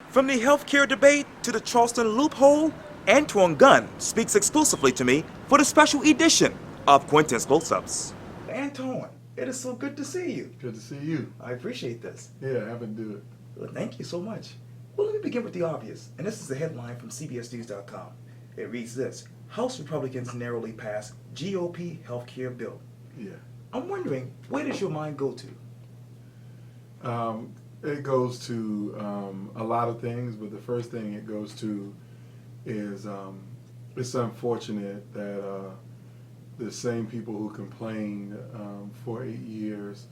From the healthcare debate to the Charleston Loophole, Anton Gunn speaks exclusively to me for the special edition of Quintin's Close-Ups. Anton, it is so good to see you. Good to see you. I appreciate this. Yeah, happy to do it. Well, thank you so much. Well, let me begin with the obvious, and this is a headline from CBSNews.com. It reads this: House Republicans narrowly pass GOP healthcare bill. Yeah. I'm wondering, where does your mind go to? It goes to a lot of things, but the first thing it goes to is it's unfortunate that the same people who complained for 8 years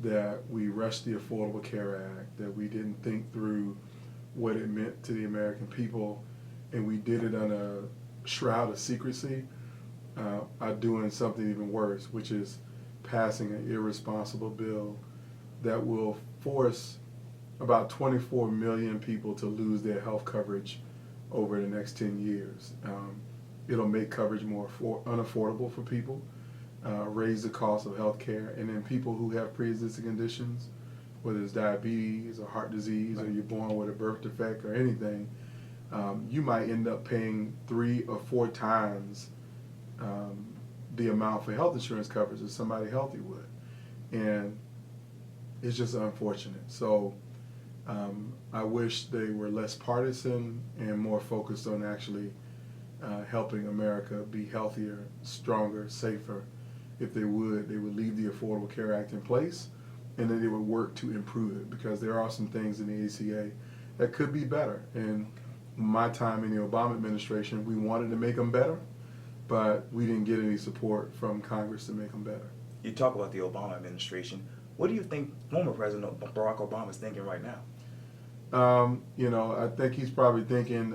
that we rushed the Affordable Care Act, that we didn't think through what it meant to the American people, and we did it under a shroud of secrecy, are doing something even worse, which is passing an irresponsible bill that will force about 24 million people to lose their health coverage over the next 10 years. It'll make coverage more unaffordable for people, raise the cost of health care, and then people who have pre-existing conditions, whether it's diabetes or heart disease, or you're born with a birth defect or anything, you might end up paying 3 or 4 times the amount for health insurance coverage as somebody healthy would. And it's just unfortunate. So I wish they were less partisan and more focused on actually helping America be healthier, stronger, safer. If they would leave the Affordable Care Act in place, and then they would work to improve it, because there are some things in the ACA that could be better. And my time in the Obama administration, we wanted to make them better, but we didn't get any support from Congress to make them better. You talk about the Obama administration. What do you think former President Barack Obama is thinking right now? I think he's probably thinking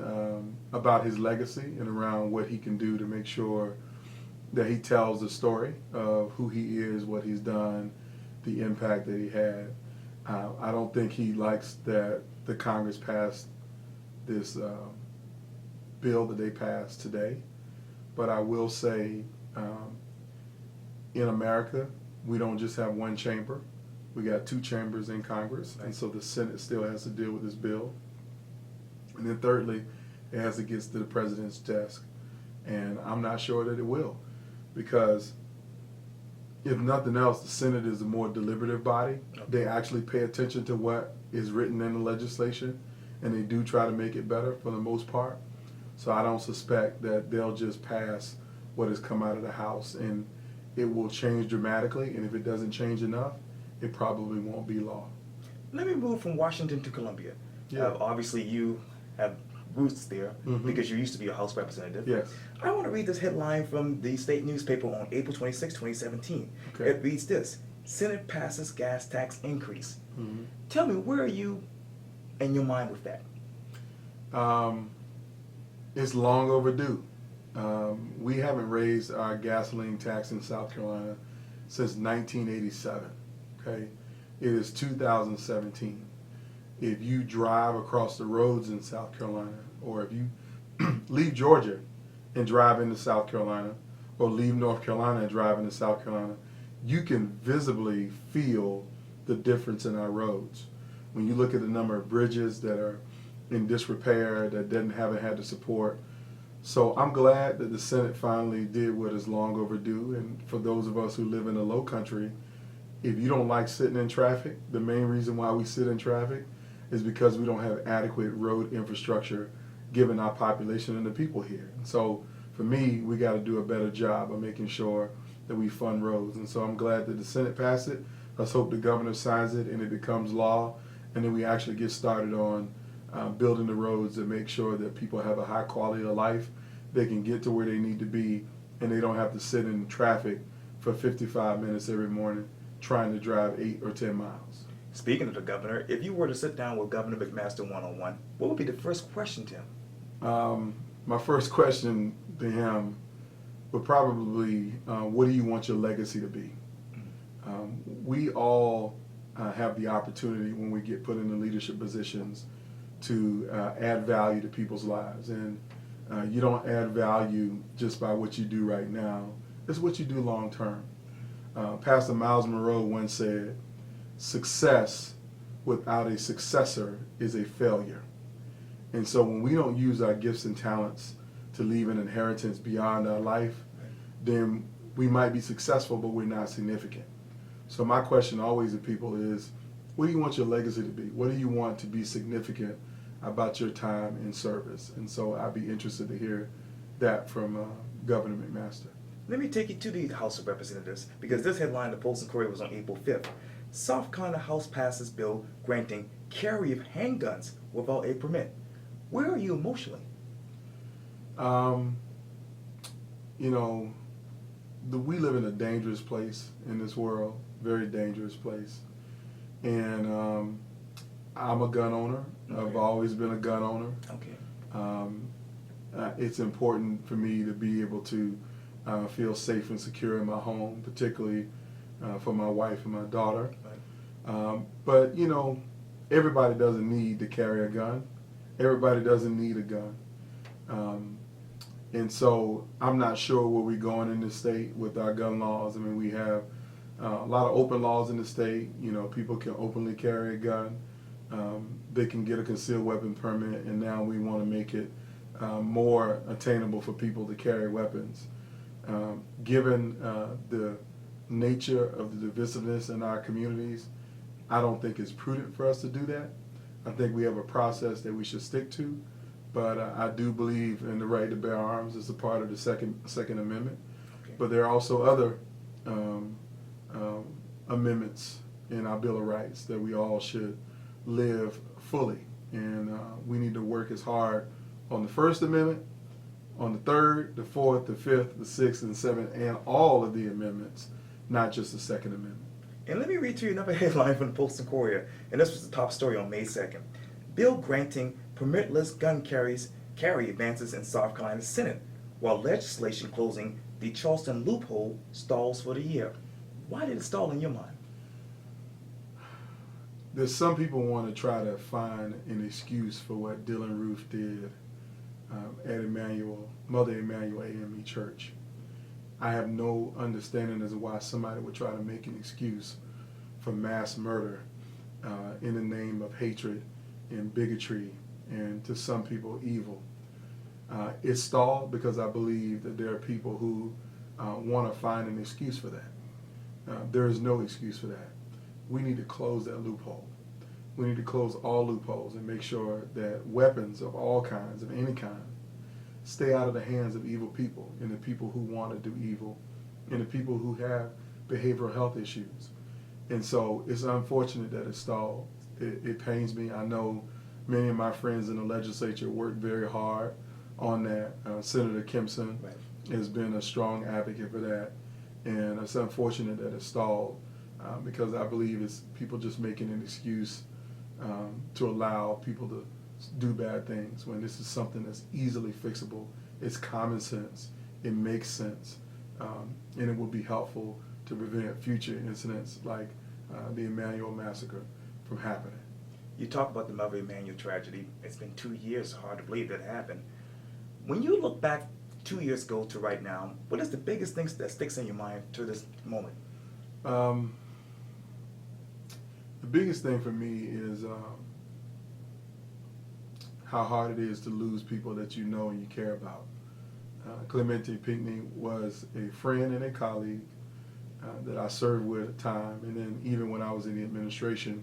about his legacy and around what he can do to make sure that he tells the story of who he is, what he's done, the impact that he had. I don't think he likes that the Congress passed this bill that they passed today, but I will say in America, we don't just have one chamber. We got 2 chambers in Congress, and so the Senate still has to deal with this bill. And then thirdly, it has to get to the president's desk. And I'm not sure that it will, because if nothing else, the Senate is a more deliberative body. They actually pay attention to what is written in the legislation, and they do try to make it better for the most part. So I don't suspect that they'll just pass what has come out of the House, and it will change dramatically, and if it doesn't change enough, it probably won't be law. Let me move from Washington to Columbia. Yeah. Obviously, you have roots there because you used to be a House representative. Yes. I want to read this headline from the state newspaper on April 26, 2017. Okay. It reads this: Senate passes gas tax increase. Mm-hmm. Tell me, where are you in your mind with that? It's long overdue. We haven't raised our gasoline tax in South Carolina since 1987. Okay, it is 2017. If you drive across the roads in South Carolina, or if you leave Georgia and drive into South Carolina, or leave North Carolina and drive into South Carolina, you can visibly feel the difference in our roads. When you look at the number of bridges that are in disrepair, that haven't had the support. So I'm glad that the Senate finally did what is long overdue. And for those of us who live in the low country, if you don't like sitting in traffic, the main reason why we sit in traffic is because we don't have adequate road infrastructure given our population and the people here. And so for me, we got to do a better job of making sure that we fund roads. And so I'm glad that the Senate passed it. Let's hope the governor signs it and it becomes law, and then we actually get started on building the roads to make sure that people have a high quality of life, they can get to where they need to be, and they don't have to sit in traffic for 55 minutes every morning trying to drive 8 or 10 miles. Speaking of the governor, if you were to sit down with Governor McMaster one-on-one, what would be the first question to him? My first question to him would probably, what do you want your legacy to be? We all have the opportunity when we get put in the leadership positions to add value to people's lives. And you don't add value just by what you do right now. It's what you do long term. Pastor Miles Monroe once said, "Success without a successor is a failure." And so when we don't use our gifts and talents to leave an inheritance beyond our life, then we might be successful, but we're not significant. So my question always to people is, what do you want your legacy to be? What do you want to be significant about your time in service? And so I'd be interested to hear that from Governor McMaster. Let me take you to the House of Representatives, because this headline in the Post and Courier was on April 5th. South Carolina House passes bill granting carry of handguns without a permit. Where are you emotionally? You know, we live in a dangerous place in this world, very dangerous place. And I'm a gun owner. Okay. I've always been a gun owner. Okay. It's important for me to be able to feel safe and secure in my home, particularly for my wife and my daughter. Right. But, you know, everybody doesn't need to carry a gun. Everybody doesn't need a gun. And so I'm not sure where we're going in this state with our gun laws. I mean, we have a lot of open laws in the state. You know, people can openly carry a gun. They can get a concealed weapon permit, and now we want to make it more attainable for people to carry weapons. Given the nature of the divisiveness in our communities, I don't think it's prudent for us to do that. I think we have a process that we should stick to, but I do believe in the right to bear arms as a part of the Second Amendment. Okay. But there are also other amendments in our Bill of Rights that we all should live fully, and we need to work as hard on the First Amendment, on the Third, the Fourth, the Fifth, the Sixth, and Seventh, and all of the amendments, not just the Second Amendment. And let me read to you another headline from the Post and Courier, and this was the top story on May 2nd. Bill granting permitless gun carry advances in South Carolina Senate, while legislation closing the Charleston Loophole stalls for the year. Why did it stall in your mind? There's some people want to try to find an excuse for what Dylan Roof did at Mother Emanuel AME Church. I have no understanding as to why somebody would try to make an excuse for mass murder in the name of hatred and bigotry and, to some people, evil. It stalled because I believe that there are people who want to find an excuse for that. There is no excuse for that. We need to close that loophole. We need to close all loopholes and make sure that weapons of all kinds, of any kind, stay out of the hands of evil people and the people who want to do evil and the people who have behavioral health issues. And so it's unfortunate that it stalled. It pains me. I know many of my friends in the legislature worked very hard on that. Senator Kempson has been a strong advocate for that. And it's unfortunate that it stalled because I believe it's people just making an excuse to allow people to do bad things when this is something that's easily fixable. It's common sense. It makes sense. And it will be helpful to prevent future incidents like the Emmanuel massacre from happening. You talk about the Mother Emanuel tragedy. It's been 2 years. Hard to believe that happened. When you look back 2 years ago to right now, what is the biggest thing that sticks in your mind to this moment? The biggest thing for me is how hard it is to lose people that you know and you care about. Clemente Pinckney was a friend and a colleague that I served with at the time, and then even when I was in the administration,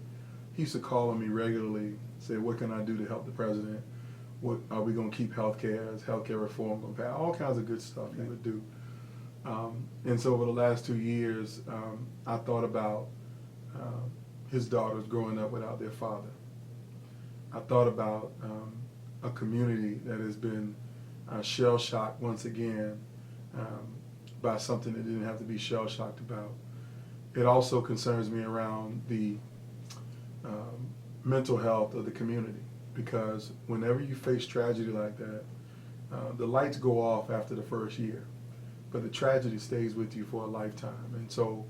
he used to call on me regularly, say, what can I do to help the president? What are we going to keep healthcare? Is healthcare reform going to pass? All kinds of good stuff he would do. And so over the last 2 years, I thought about his daughters growing up without their father. I thought about a community that has been shell-shocked once again by something that didn't have to be shell-shocked about. It also concerns me around the mental health of the community, because whenever you face tragedy like that, the lights go off after the first year, but the tragedy stays with you for a lifetime. And so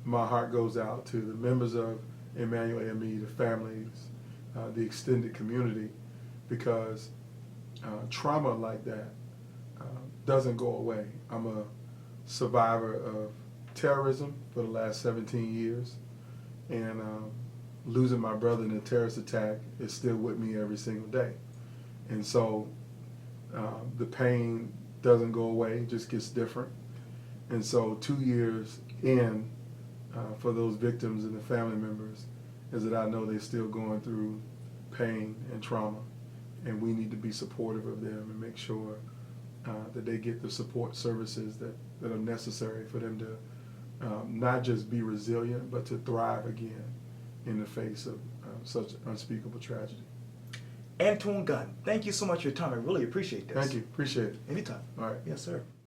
my heart goes out to the members of Emmanuel AME, the families, the extended community, because trauma like that doesn't go away. I'm a survivor of terrorism for the last 17 years, and losing my brother in a terrorist attack is still with me every single day. And so the pain doesn't go away, it just gets different. And so 2 years in, for those victims and the family members, is that I know they're still going through pain and trauma, and we need to be supportive of them and make sure that they get the support services that are necessary for them to not just be resilient, but to thrive again in the face of such unspeakable tragedy. Anton Gunn, thank you so much for your time. I really appreciate this. Thank you. Appreciate it. Anytime. All right. Yes, sir.